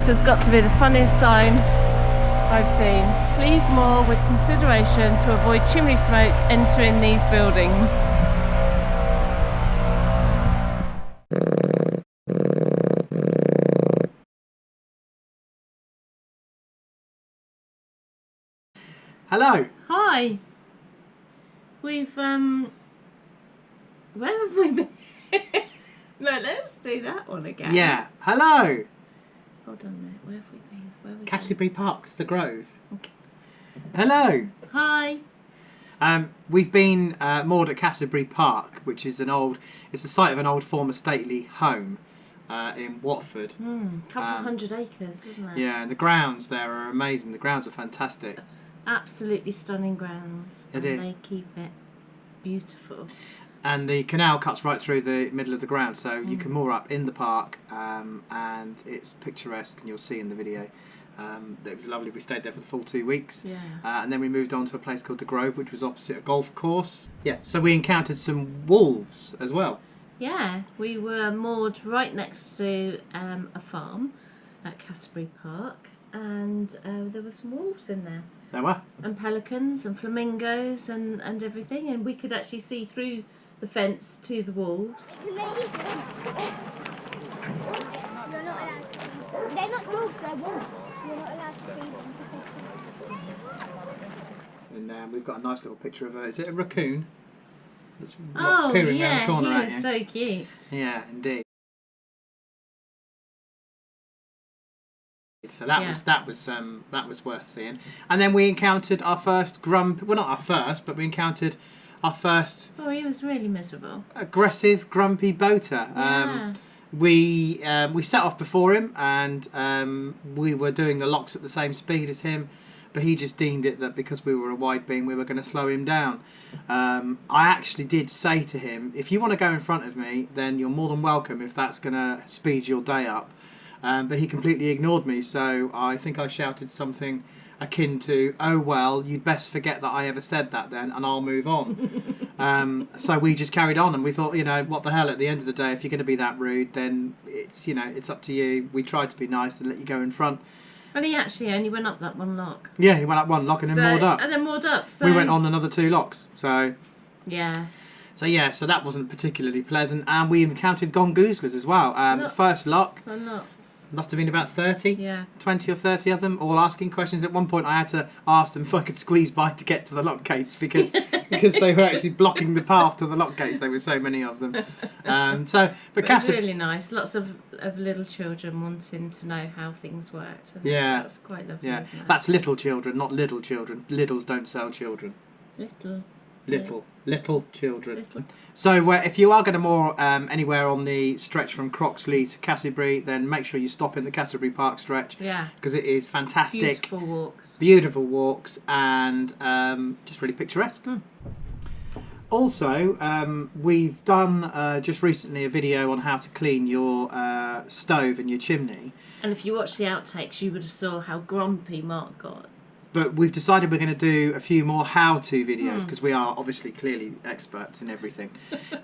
This has got to be the funniest sign I've seen. Please moor with consideration to avoid chimney smoke entering these buildings. Hello. Hi. We've where have we been? No, let's do that one again. Yeah. Hello. Hold on a minute. Where have we been? Where have we Cassiobury Park, the Grove. Okay. Hello. Hi. We've been moored at Cassiobury Park, which is it's the site of an old former stately home in Watford. Couple of 100 acres, isn't it? Yeah, and the grounds there are amazing. The grounds are fantastic. Absolutely stunning grounds. It is. They keep it beautiful. And the canal cuts right through the middle of the ground, so you can moor up in the park, and it's picturesque, and you'll see in the video. It was lovely. We stayed there for the full 2 weeks, and then we moved on to a place called the Grove, which was opposite a golf course. Yeah, so we encountered some wolves as well. Yeah, we were moored right next to a farm at Cassiobury Park, and there were some wolves in there. There were. And pelicans and flamingos and everything, and we could actually see through the fence to the wolves. You're not allowed to feed them. They're not dogs, they're wolves. You're not allowed to feed them. And we've got a nice little picture of is it a raccoon? That's oh, peering yeah, around the corner, he was so cute. Yeah, indeed. So that was worth seeing. And then we encountered our first well, not our first, but we encountered our first. Oh, he was really miserable. Aggressive, grumpy boater. Yeah. We set off before him, and we were doing the locks at the same speed as him, but he just deemed it that because we were a wide beam, we were going to slow him down. I actually did say to him, if you want to go in front of me, then you're more than welcome if that's going to speed your day up. But he completely ignored me, so I think I shouted something akin to, "Oh well, you'd best forget that I ever said that then, and I'll move on." So we just carried on, and we thought, what the hell, at the end of the day, if you're going to be that rude, then it's up to you. We tried to be nice and let you go in front. And he actually only went up that one lock. Yeah, he went up one lock and then moored up. And then moored up. So we went on another 2 locks, so... Yeah. So that wasn't particularly pleasant, and we encountered Gongoozlers as well. The first lock... Must have been about 30, 20 or 30 of them, all asking questions. At one point I had to ask them if I could squeeze by to get to the lock gates because they were actually blocking the path to the lock gates. There were so many of them. But it was really nice. Lots of little children wanting to know how things worked. Yeah. That's quite lovely, isn't it? That's little children, not little children. Littles don't sell children. Little children. Little. So if you are going to moor anywhere on the stretch from Croxley to Cassiobury, then make sure you stop in the Cassiobury Park stretch. Yeah. Because it is fantastic. Beautiful walks. Beautiful walks and just really picturesque. Also, we've done just recently a video on how to clean your stove and your chimney. And if you watch the outtakes, you would have saw how grumpy Mark got. But we've decided we're going to do a few more how-to videos because we are obviously clearly experts in everything.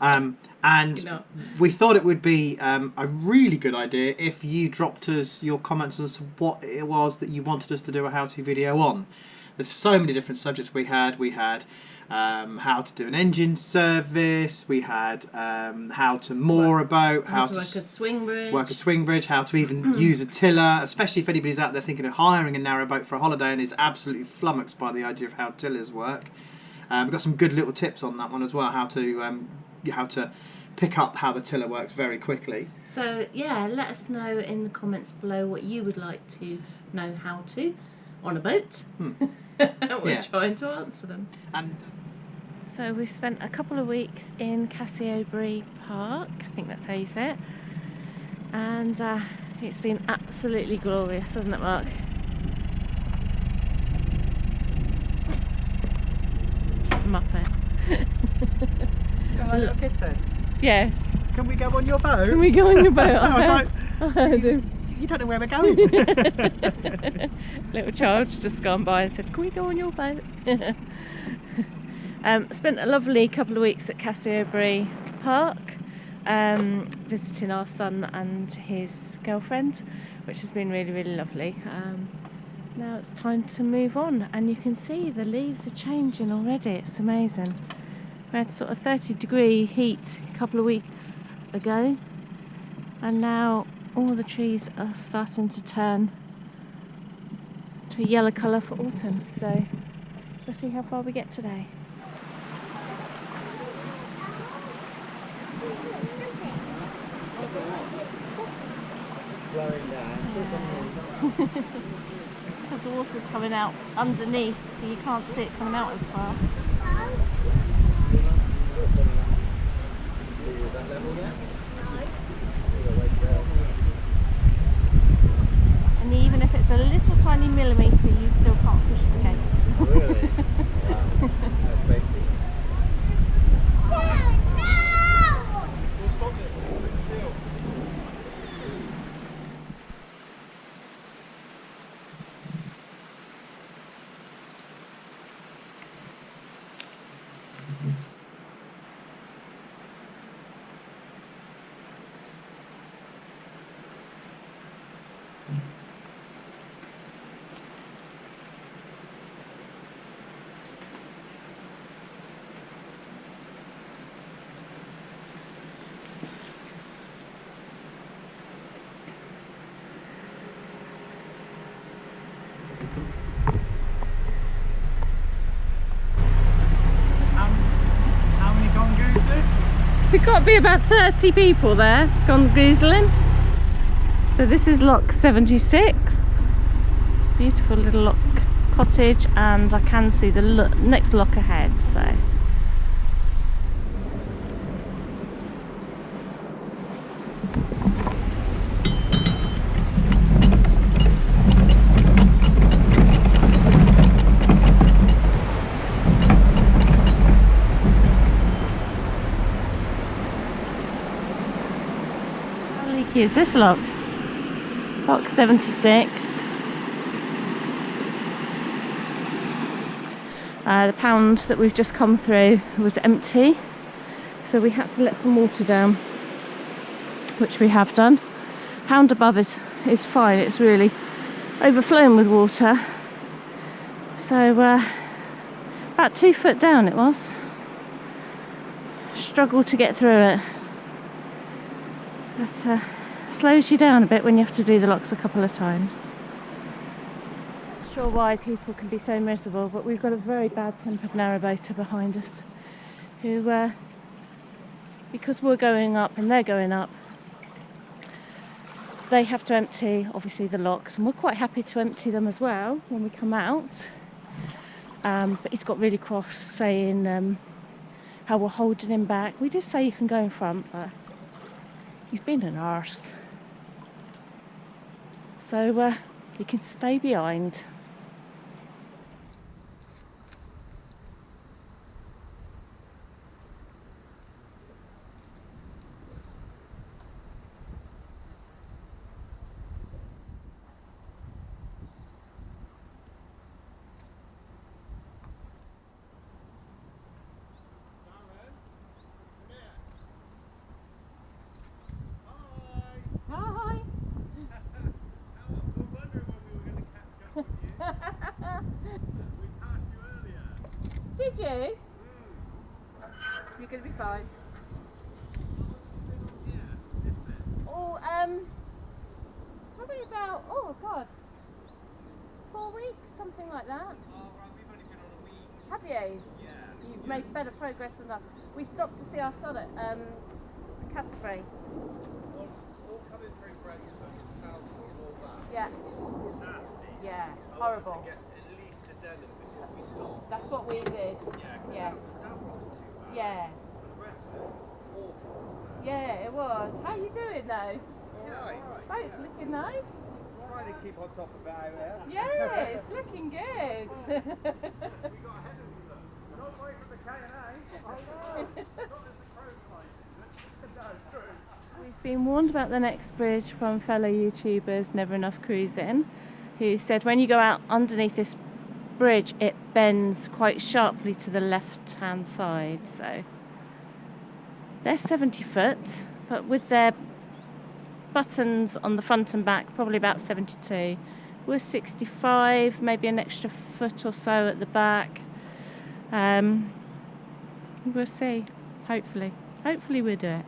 And we thought it would be a really good idea if you dropped us your comments as to what it was that you wanted us to do a how-to video on. There's so many different subjects we had. We had how to do an engine service, we had how to moor a boat, how to work a swing bridge, how to even use a tiller, especially if anybody's out there thinking of hiring a narrow boat for a holiday and is absolutely flummoxed by the idea of how tillers work. We've got some good little tips on that one as well, how to pick up how the tiller works very quickly. So yeah, let us know in the comments below what you would like to know how to on a boat. We're trying to answer them. So we've spent a couple of weeks in Cassiobury Park, I think that's how you say it, and it's been absolutely glorious, hasn't it, Mark? It's just a muppet. Like little kids then? Yeah. Can we go on your boat? Can we go on your boat? I was like, you don't know where we're going. Little child's just gone by and said, can we go on your boat? Spent a lovely couple of weeks at Cassiobury Park, visiting our son and his girlfriend. which has been really, really lovely. Now it's time to move on, and you can see the leaves are changing already. It's amazing. We had sort of 30-degree heat a couple of weeks ago, and now all the trees are starting to turn to a yellow colour for autumn. So let's see how far we get today. Slowing down. Because the water's coming out underneath, so you can't see it coming out as fast. And even if it's a little tiny millimetre, you still can't push the gates. Really? Wow. That's safety. How many Gongoozlers? We've got to be about 30 people there, Gongoozling. So this is lock 76. Beautiful little lock cottage, and I can see the next lock ahead. So. Here's this lock, lock 76. The pound that we've just come through was empty, so we had to let some water down, which we have done. Pound above is fine, it's really overflowing with water. So about 2 foot down it was. Struggled to get through it. But slows you down a bit when you have to do the locks a couple of times. Not sure why people can be so miserable, but we've got a very bad-tempered narrowboater behind us who, because we're going up and they're going up, they have to empty, obviously, the locks, and we're quite happy to empty them as well when we come out. But he's got really cross, saying how we're holding him back. We did say you can go in front, but he's been an arse. So you can stay behind. Did you? You're going to be fine. Oh, probably about, oh God, 4 weeks, something like that. Oh, right, we've only been on a week. Have you? Yeah. You've made better progress than us. We stopped to see our son at Cassiobury. All coming through breakfast, south and all that. Yeah. Nasty. Yeah, I horrible. wanted to get at least a denim before we stopped. That's what we did. Yeah. Yeah. That wasn't too bad. Yeah. The rest of it was awful. Yeah, it was. How you doing though? Alright. Boat's looking nice. Trying to keep on top of it out there. Yeah, it's looking good. We got ahead of you though. Not away from the K&A. I know. Not as the crow flies, is it? No, true. We've been warned about the next bridge from fellow YouTubers, Never Enough Cruising, who said when you go out underneath this bridge it bends quite sharply to the left hand side. So they're 70 foot, but with their buttons on the front and back, probably about 72. We're 65, maybe an extra foot or so at the back. We'll see. Hopefully we'll do it.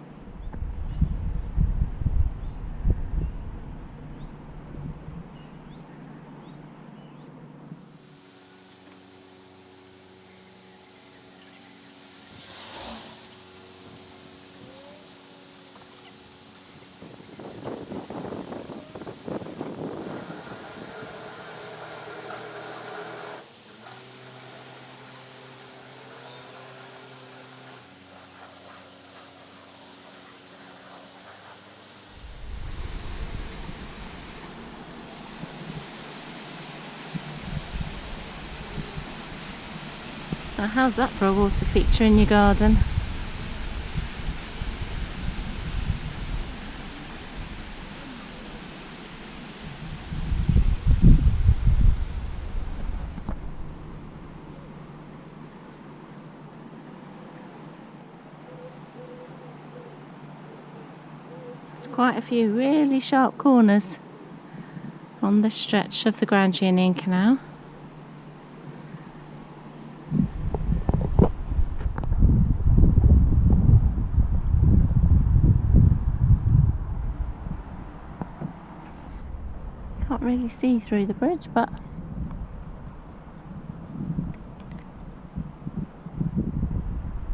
Now, how's that for a water feature in your garden? There's quite a few really sharp corners on this stretch of the Grand Union Canal. Can't really see through the bridge, but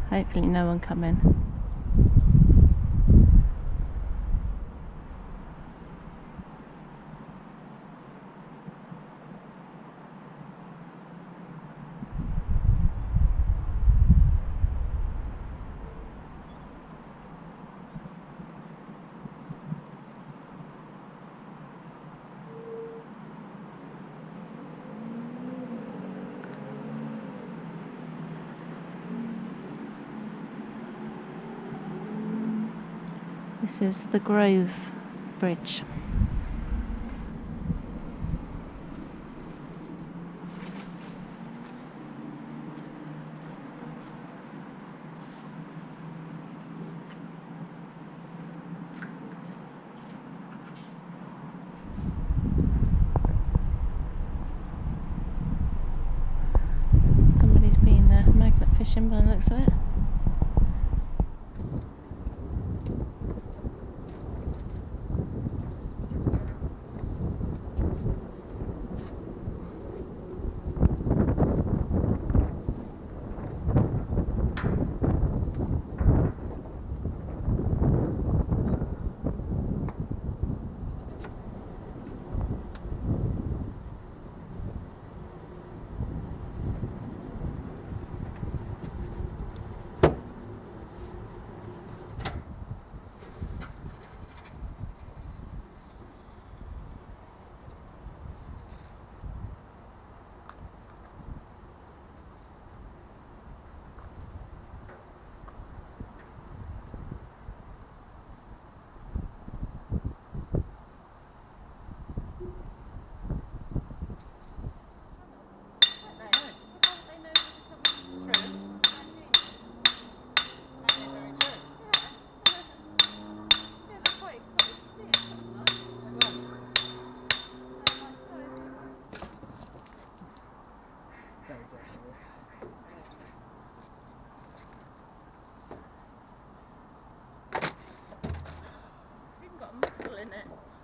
hopefully no one come in. This is the Grove Bridge. Somebody's been magnet fishing by the looks of it.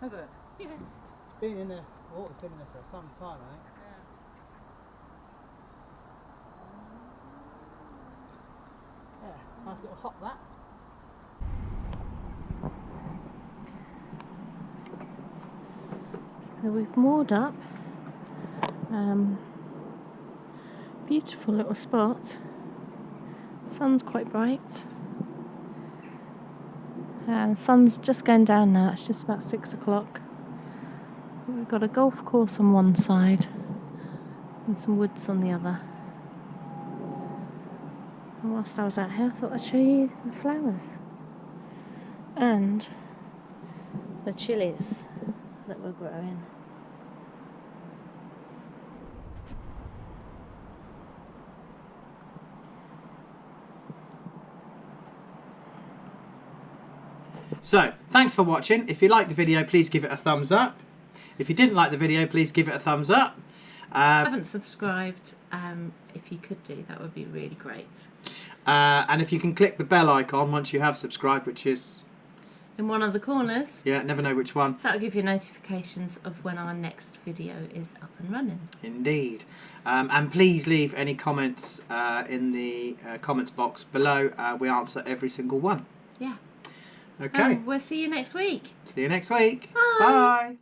Has it? Yeah. Been in the water's been in there for some time, I think. Yeah. Yeah, nice little hop that. So we've moored up. Beautiful little spot. Sun's quite bright. Sun's just going down now, it's just about 6 o'clock. We've got a golf course on one side and some woods on the other. And whilst I was out here, I thought I'd show you the flowers and the chilies that we're growing. So, thanks for watching. If you liked the video, please give it a thumbs up. If you didn't like the video, please give it a thumbs up. Haven't subscribed, if you could do, that would be really great. And if you can click the bell icon once you have subscribed, which is in one of the corners. Yeah, never know which one. That'll give you notifications of when our next video is up and running. Indeed. And please leave any comments in the comments box below. We answer every single one. Yeah. Okay. We'll see you next week. See you next week. Bye. Bye.